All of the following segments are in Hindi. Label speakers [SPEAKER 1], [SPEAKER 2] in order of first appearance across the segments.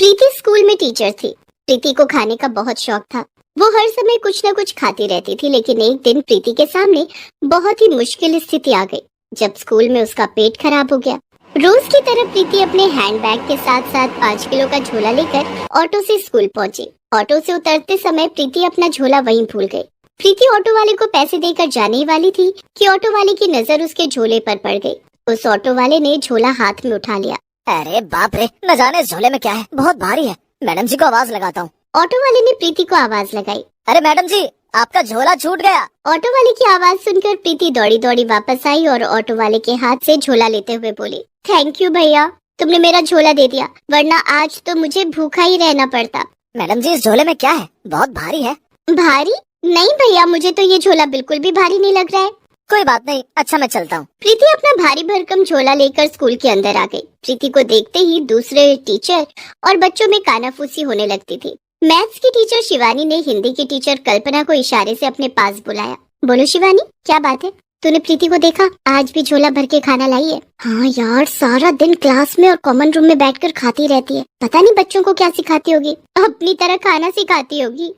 [SPEAKER 1] प्रीति स्कूल में टीचर थी। प्रीति को खाने का बहुत शौक था। वो हर समय कुछ न कुछ खाती रहती थी, लेकिन एक दिन प्रीति के सामने बहुत ही मुश्किल स्थिति आ गई जब स्कूल में उसका पेट खराब हो गया। रोज की तरह प्रीति अपने हैंडबैग के साथ साथ 5 किलो का झोला लेकर ऑटो से स्कूल पहुंची। ऑटो से उतरते समय प्रीति अपना झोला वहीं भूल गई। प्रीति ऑटो वाले को पैसे देकर जाने ही वाली थी कि ऑटो वाले की नजर उसके झोले पर पड़ गई। उस ऑटो वाले ने झोला हाथ में उठा लिया।
[SPEAKER 2] अरे बाप रे, न जाने इस झोले में क्या है, बहुत भारी है। मैडम जी को आवाज लगाता हूँ।
[SPEAKER 1] ऑटो वाले ने प्रीति को आवाज लगाई।
[SPEAKER 2] अरे मैडम जी, आपका झोला छूट गया।
[SPEAKER 1] ऑटो वाले की आवाज सुनकर प्रीति दौड़ी दौड़ी वापस आई और ऑटो वाले के हाथ से झोला लेते हुए बोली, थैंक यू भैया, तुमने मेरा झोला दे दिया, वरना आज तो मुझे भूखा ही रहना पड़ता।
[SPEAKER 2] मैडम जी, इस झोले में क्या है, बहुत भारी है।
[SPEAKER 1] भारी? नहीं भैया, मुझे तो ये झोला बिल्कुल भी भारी नहीं लग रहा है।
[SPEAKER 2] कोई बात नहीं, अच्छा मैं चलता हूँ।
[SPEAKER 1] प्रीति अपना भारी भरकम झोला लेकर स्कूल के अंदर आ गई। प्रीति को देखते ही दूसरे टीचर और बच्चों में कानाफूसी होने लगती थी। मैथ्स की टीचर शिवानी ने हिंदी की टीचर कल्पना को इशारे से अपने पास बुलाया। बोलो शिवानी, क्या बात है? तूने प्रीति को देखा? आज भी झोला भर के खाना लाई है। हाँ यार, सारा दिन क्लास में और कॉमन रूम में बैठकर खाती रहती है। पता नहीं बच्चों को क्या सिखाती होगी, अपनी तरह खाना सिखाती होगी।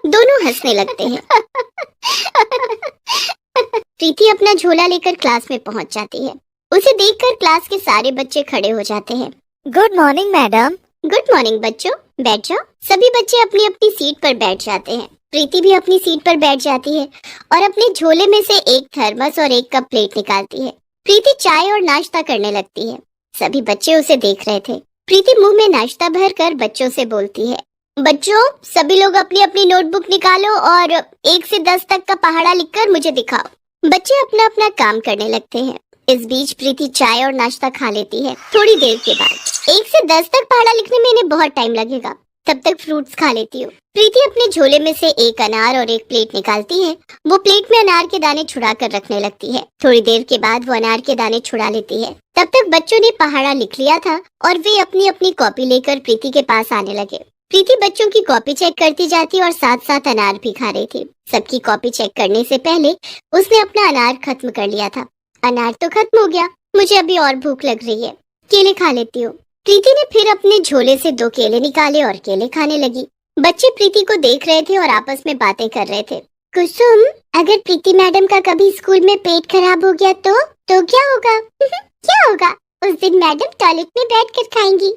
[SPEAKER 1] दोनों हंसने लगते हैं। प्रीति अपना झोला लेकर क्लास में पहुंच जाती है। उसे देखकर क्लास के सारे बच्चे खड़े हो जाते हैं।
[SPEAKER 2] Good morning madam.
[SPEAKER 1] Good morning बच्चों, बैठ जाओ। सभी बच्चे अपनी अपनी सीट पर बैठ जाते हैं। प्रीति भी अपनी सीट पर बैठ जाती है और अपने झोले में से एक थर्मस और एक कप प्लेट निकालती है। प्रीति चाय और नाश्ता करने लगती है। सभी बच्चे उसे देख रहे थे। प्रीति मुंह में नाश्ता भरकर बच्चों से बोलती है, बच्चों सभी लोग अपनी अपनी नोटबुक निकालो और 1 से 10 तक का पहाड़ा लिखकर मुझे दिखाओ। बच्चे अपना अपना काम करने लगते हैं। इस बीच प्रीति चाय और नाश्ता खा लेती है। थोड़ी देर के बाद 1 से 10 तक पहाड़ा लिखने में इन्हें बहुत टाइम लगेगा, तब तक फ्रूट्स खा लेती हूँ। प्रीति अपने झोले में से एक अनार और एक प्लेट निकालती है। वो प्लेट में अनार के दाने छुड़ा कर रखने लगती है। थोड़ी देर के बाद वो अनार के दाने छुड़ा लेती है। तब तक बच्चों ने पहाड़ा लिख लिया था और वे अपनी अपनी कॉपी लेकर प्रीति के पास आने लगे। प्रीति बच्चों की कॉपी चेक करती जाती और साथ साथ अनार भी खा रही थी। सबकी कॉपी चेक करने से पहले उसने अपना अनार खत्म कर लिया था। अनार तो खत्म हो गया, मुझे अभी और भूख लग रही है, केले खा लेती हूँ। प्रीति ने फिर अपने झोले से 2 केले निकाले और केले खाने लगी। बच्चे प्रीति को देख रहे थे और आपस में बातें कर रहे थे। कुसुम, अगर प्रीति मैडम का कभी स्कूल में पेट खराब हो गया तो क्या होगा? क्या होगा? उस दिन मैडम टॉयलेट में बैठकर खाएंगी।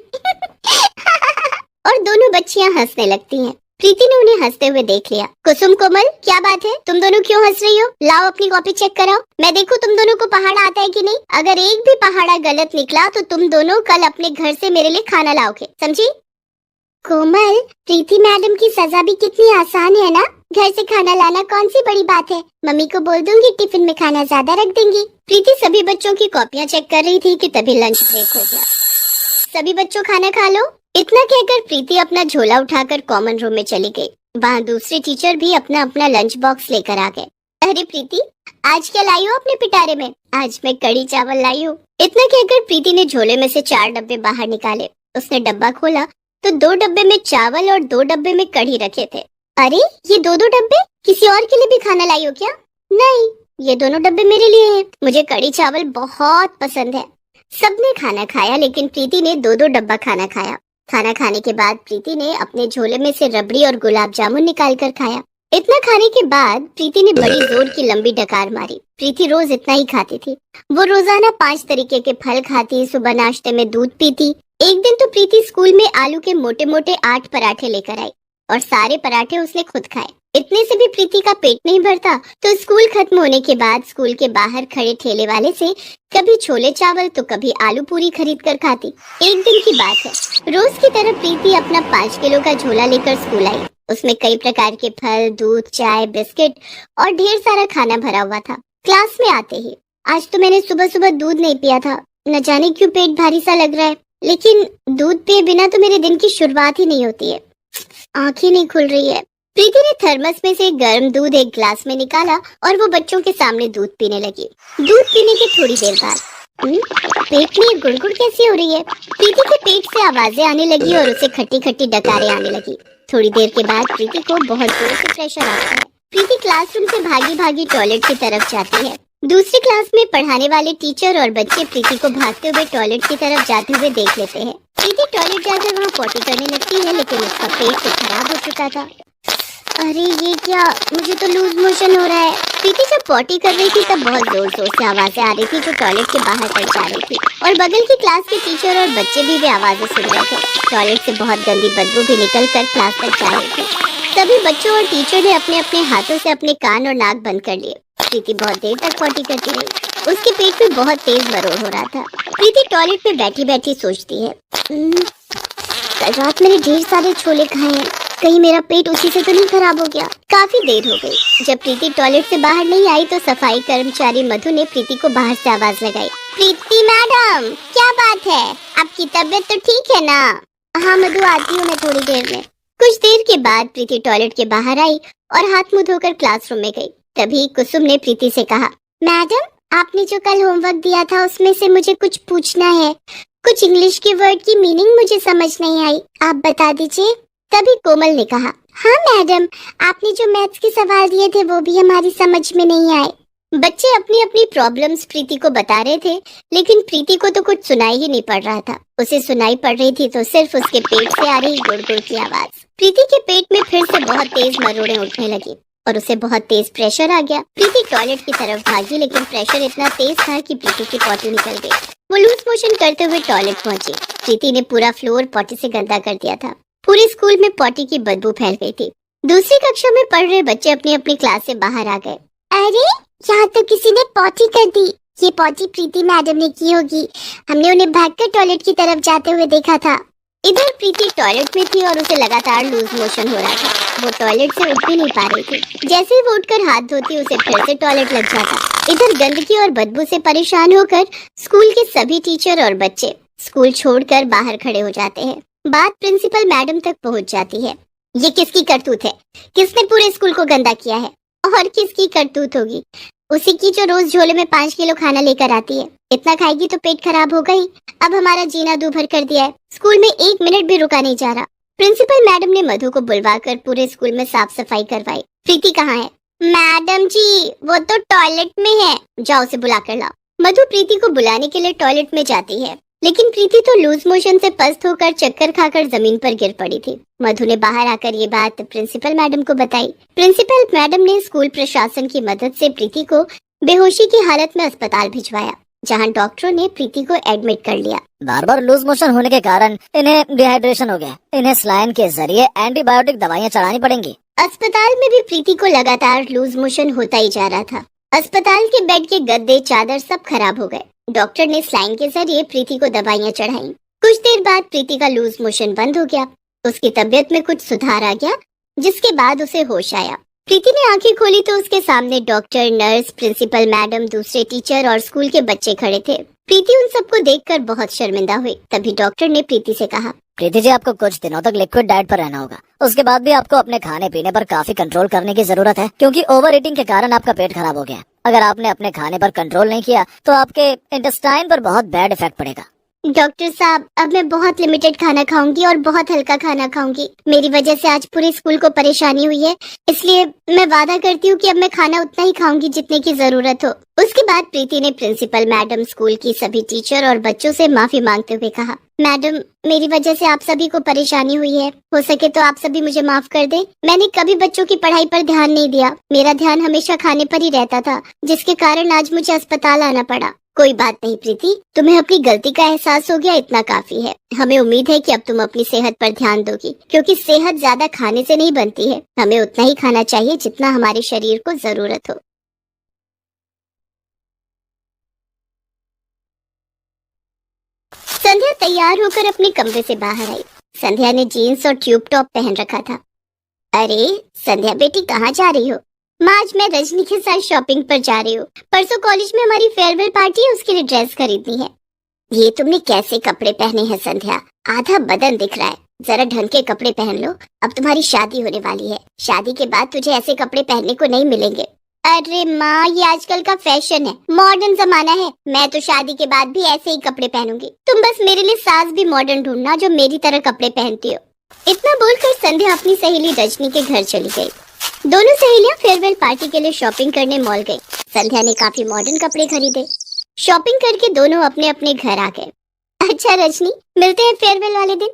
[SPEAKER 1] और दोनों बच्चियां हंसने लगती हैं। प्रीति ने उन्हें हंसते हुए देख लिया। कुसुम, कोमल, क्या बात है? तुम दोनों क्यों हंस रही हो? लाओ अपनी कॉपी चेक कराओ, मैं देखूं तुम दोनों को पहाड़ा आता है कि नहीं। अगर एक भी पहाड़ा गलत निकला तो तुम दोनों कल अपने घर से मेरे लिए खाना लाओगे, समझी? कोमल, प्रीति मैडम की सजा भी कितनी आसान है ना। घर से खाना लाना कौन सी बड़ी बात है। मम्मी को बोल दूंगी, टिफिन में खाना ज्यादा रख देंगी। प्रीति सभी बच्चों की कॉपियाँ चेक कर रही थी कि तभी लंच ब्रेक हो गया। सभी बच्चों खाना खा लो। इतना कहकर प्रीति अपना झोला उठाकर कॉमन रूम में चली गई। वहाँ दूसरे टीचर भी अपना अपना लंच बॉक्स लेकर आ गए। अरे प्रीति, आज क्या लाई हो अपने पिटारे में? आज मैं कढ़ी चावल लाई हूँ। इतना कहकर प्रीति ने झोले में से 4 डब्बे बाहर निकाले। उसने डब्बा खोला तो 2 डब्बे में चावल और 2 डब्बे में कढ़ी रखे थे। अरे ये 2-2 डब्बे किसी और के लिए भी खाना लाई हो क्या? नहीं, ये दोनों डब्बे मेरे लिए हैं। मुझे कढ़ी चावल बहुत पसंद है। सबने खाना खाया, लेकिन प्रीति ने 2-2 डब्बा खाना खाया। खाना खाने के बाद प्रीति ने अपने झोले में से रबड़ी और गुलाब जामुन निकाल कर खाया। इतना खाने के बाद प्रीति ने बड़ी जोर की लंबी डकार मारी। प्रीति रोज इतना ही खाती थी। वो रोजाना 5 तरीके के फल खाती, सुबह नाश्ते में दूध पीती। एक दिन तो प्रीति स्कूल में आलू के मोटे मोटे 8 पराठे लेकर आई और सारे पराठे उसने खुद खाए। इतने से भी प्रीति का पेट नहीं भरता तो स्कूल खत्म होने के बाद स्कूल के बाहर खड़े ठेले वाले से कभी छोले चावल तो कभी आलू पूरी खरीद कर खाती। एक दिन की बात है, रोज की तरह प्रीति अपना 5 किलो का झोला लेकर स्कूल आई। उसमें कई प्रकार के फल, दूध, चाय, बिस्किट और ढेर सारा खाना भरा हुआ था। क्लास में आते ही, आज तो मैंने सुबह सुबह दूध नहीं पिया था, न जाने क्यों पेट भारी सा लग रहा है। लेकिन दूध पिए बिना तो मेरे दिन की शुरुआत ही नहीं होती है। आंखें नहीं खुल रही है। प्रीति ने थर्मस में से गर्म दूध एक ग्लास में निकाला और वो बच्चों के सामने दूध पीने लगी। दूध पीने के थोड़ी देर बाद पेट में गुड़गुड़ कैसी हो रही है? प्रीति के पेट से आवाजें आने लगी और उसे खट्टी खट्टी डकारें आने लगी। थोड़ी देर के बाद प्रीति को बहुत जोर से प्रेशर आता है। प्रीति क्लासरूम से भागी भागी टॉयलेट की तरफ जाती है। दूसरी क्लास में पढ़ाने वाले टीचर और बच्चे प्रीति को भागते हुए टॉयलेट की तरफ जाते हुए देख लेते हैं। प्रीति टॉयलेट जाकर वहाँ पॉटी करने लगती है, लेकिन उसका पेट तो खराब हो चुका था। अरे ये क्या, मुझे तो लूज मोशन हो रहा है। प्रीति जब पॉटी कर रही थी तब बहुत जोर जोर से आवाजें आ रही थी जो टॉयलेट के बाहर तक जा रही थी, और बगल की क्लास के टीचर और बच्चे भी वे आवाजें सुन रहे थे। टॉयलेट से बहुत गंदी बदबू भी निकल कर क्लास तक जा रही थी। सभी बच्चों और टीचर ने अपने अपने हाथों से अपने कान और नाक बंद कर लिए। प्रीति बहुत देर तक पॉटी करती रही। उसके पेट में बहुत तेज मरोड़ हो रहा था। प्रीति टॉयलेट में बैठी बैठी सोचती है, कल रात मैंने ढेर सारे छोले खाए हैं, कहीं मेरा पेट उसी से तो नहीं खराब हो गया। काफी देर हो गई। जब प्रीति टॉयलेट से बाहर नहीं आई तो सफाई कर्मचारी मधु ने प्रीति को बाहर से आवाज लगाई, प्रीति मैडम, क्या बात है, आपकी तबीयत तो ठीक है ना? हाँ मधु, आती हूँ मैं थोड़ी देर में। कुछ देर के बाद प्रीति टॉयलेट के बाहर आई और हाथ मुंह धोकर क्लासरूम में गई। तभी कुसुम ने प्रीति से कहा, मैडम, आपने जो कल होमवर्क दिया था उसमें से मुझे कुछ पूछना है। कुछ इंग्लिश के वर्ड की मीनिंग मुझे समझ नहीं आई, आप बता दीजिए। तभी कोमल ने कहा, हाँ मैडम, आपने जो मैथ्स के सवाल दिए थे वो भी हमारी समझ में नहीं आए। बच्चे अपनी अपनी प्रॉब्लम्स प्रीति को बता रहे थे, लेकिन प्रीति को तो कुछ सुनाई ही नहीं पड़ रहा था। उसे सुनाई पड़ रही थी तो सिर्फ उसके पेट से आ रही गुड़ गुड़ की आवाज। प्रीति के पेट में फिर से बहुत तेज मरोड़े उठने लगी और उसे बहुत तेज प्रेशर आ गया। प्रीति टॉयलेट की तरफ भागी, लेकिन प्रेशर इतना तेज था कि प्रीति की पॉटी निकल गई। वो लूज मोशन करते हुए टॉयलेट पहुंची। प्रीति ने पूरा फ्लोर पॉटी से गंदा कर दिया था। पूरे स्कूल में पॉटी की बदबू फैल गई थी। दूसरी कक्षा में पढ़ रहे बच्चे अपनी अपनी क्लास से बाहर आ गए। अरे, यहाँ तो किसी ने पॉटी कर दी। ये पॉटी प्रीति मैडम ने की होगी। हमने उन्हें भागकर टॉयलेट की तरफ जाते हुए देखा था। इधर प्रीति टॉयलेट में थी और उसे लगातार लूज मोशन हो रहा था। वो टॉयलेट से उठ भी नहीं पा रही थी। जैसे ही वो उठकर हाथ धोती उसे फिर से टॉयलेट लग जाता। इधर गंदगी और बदबू से परेशान होकर स्कूल के सभी टीचर और बच्चे स्कूल छोड़कर बाहर खड़े हो जाते हैं। बात प्रिंसिपल मैडम तक पहुंच जाती है। ये किसकी करतूत है? किसने पूरे स्कूल को गंदा किया है? और किसकी करतूत होगी? उसी की जो रोज झोले में 5 किलो खाना लेकर आती है। इतना खाएगी तो पेट खराब होगा ही। अब हमारा जीना दूभर कर दिया है। स्कूल में 1 मिनट भी रुका नहीं जा रहा। प्रिंसिपल मैडम ने मधु को बुलवाकर पूरे स्कूल में साफ सफाई करवाई। प्रीति कहाँ है? मैडम जी, वो तो टॉयलेट में है, जाओ उसे बुला कर लाओ। मधु प्रीति को बुलाने के लिए टॉयलेट में जाती है, लेकिन प्रीति तो लूज मोशन से पस्त होकर चक्कर खाकर जमीन पर गिर पड़ी थी। मधु ने बाहर आकर ये बात प्रिंसिपल मैडम को बताई। प्रिंसिपल मैडम ने स्कूल प्रशासन की मदद से प्रीति को बेहोशी की हालत में अस्पताल भिजवाया, जहां डॉक्टरों ने प्रीति को एडमिट कर लिया।
[SPEAKER 2] बार बार लूज मोशन होने के कारण इन्हें डिहाइड्रेशन हो गया। इन्हें सलाइन के जरिए एंटीबायोटिक दवाइयाँ चढ़ानी पड़ेंगी।
[SPEAKER 1] अस्पताल में भी प्रीति को लगातार लूज मोशन होता ही जा रहा था। अस्पताल के बेड के गद्दे, चादर सब खराब हो गए। डॉक्टर ने सलाइन के जरिए प्रीति को दवाइयाँ चढ़ाई। कुछ देर बाद प्रीति का लूज मोशन बंद हो गया। उसकी तबीयत में कुछ सुधार आ गया, जिसके बाद उसे होश आया। प्रीति ने आंखें खोली तो उसके सामने डॉक्टर, नर्स, प्रिंसिपल मैडम, दूसरे टीचर और स्कूल के बच्चे खड़े थे। प्रीति उन सबको देखकर बहुत शर्मिंदा हुई। तभी डॉक्टर ने प्रीति से कहा,
[SPEAKER 2] प्रीति जी, आपको कुछ दिनों तक लिक्विड डाइट पर रहना होगा। उसके बाद भी आपको अपने खाने पीने पर काफी कंट्रोल करने की जरूरत है, क्योंकि ओवर ईटिंग के कारण आपका पेट खराब हो गया। अगर आपने अपने खाने पर कंट्रोल नहीं किया तो आपके इंटेस्टाइन पर बहुत बैड इफेक्ट पड़ेगा।
[SPEAKER 1] डॉक्टर साहब, अब मैं बहुत लिमिटेड खाना खाऊंगी और बहुत हल्का खाना खाऊंगी। मेरी वजह से आज पूरे स्कूल को परेशानी हुई है, इसलिए मैं वादा करती हूँ कि अब मैं खाना उतना ही खाऊंगी जितने की जरूरत हो। उसके बाद प्रीति ने प्रिंसिपल मैडम, स्कूल की सभी टीचर और बच्चों से माफी मांगते हुए कहा, मैडम, मेरी वजह से आप सभी को परेशानी हुई है। हो सके तो आप सभी मुझे माफ कर दें। मैंने कभी बच्चों की पढ़ाई पर ध्यान नहीं दिया। मेरा ध्यान हमेशा खाने पर ही रहता था, जिसके कारण आज मुझे अस्पताल आना पड़ा। कोई बात नहीं प्रीति, तुम्हें अपनी गलती का एहसास हो गया, इतना काफी है। हमें उम्मीद है कि अब तुम अपनी सेहत पर ध्यान दोगी, क्योंकि सेहत ज्यादा खाने से नहीं बनती है। हमें उतना ही खाना चाहिए जितना हमारे शरीर को जरूरत हो। संध्या तैयार होकर अपने कमरे से बाहर आई। संध्या ने जीन्स और ट्यूब टॉप पहन रखा था। अरे संध्या बेटी, कहाँ जा रही हो? माँ, आज मैं रजनी के साथ शॉपिंग पर जा रही हूँ। परसों कॉलेज में हमारी फेयरवेल पार्टी है, उसके लिए ड्रेस खरीदनी है। ये तुमने कैसे कपड़े पहने हैं संध्या? आधा बदन दिख रहा है। जरा ढंग के कपड़े पहन लो, अब तुम्हारी शादी होने वाली है। शादी के बाद तुझे ऐसे कपड़े पहनने को नहीं मिलेंगे। अरे माँ, ये आजकल का फैशन है, मॉडर्न जमाना है। मैं तो शादी के बाद भी ऐसे ही कपड़े पहनूंगी। तुम बस मेरे लिए सास भी मॉडर्न ढूंढना जो मेरी तरह कपड़े पहनती हो। इतना बोलकर संध्या अपनी सहेली रजनी के घर चली गई। दोनों सहेलियां फेयरवेल पार्टी के लिए शॉपिंग करने मॉल गई। संध्या ने काफी मॉडर्न कपड़े खरीदे। शॉपिंग करके दोनों अपने अपने घर आ गए। अच्छा रजनी, मिलते हैं फेयरवेल वाले दिन।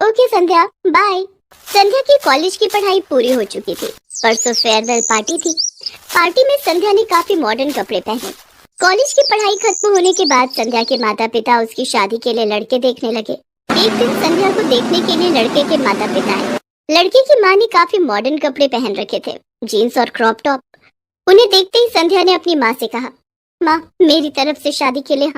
[SPEAKER 1] ओके संध्या, बाय। संध्या की कॉलेज की पढ़ाई पूरी हो चुकी थी। परसों फेयरवेल पार्टी थी। पार्टी में संध्या ने काफी मॉडर्न कपड़े पहने। कॉलेज की पढ़ाई खत्म होने के बाद संध्या के माता पिता उसकी शादी के लिए लड़के देखने लगे। एक दिन संध्या को देखने के लिए लड़के के माता पिता आए। लड़के की माँ ने काफी मॉडर्न कपड़े पहन रखे थे, जीन्स और क्रॉप टॉप। उन्हें देखते ही संध्या ने अपनी माँ से कहा, माँ, मेरी तरफ से शादी के लिए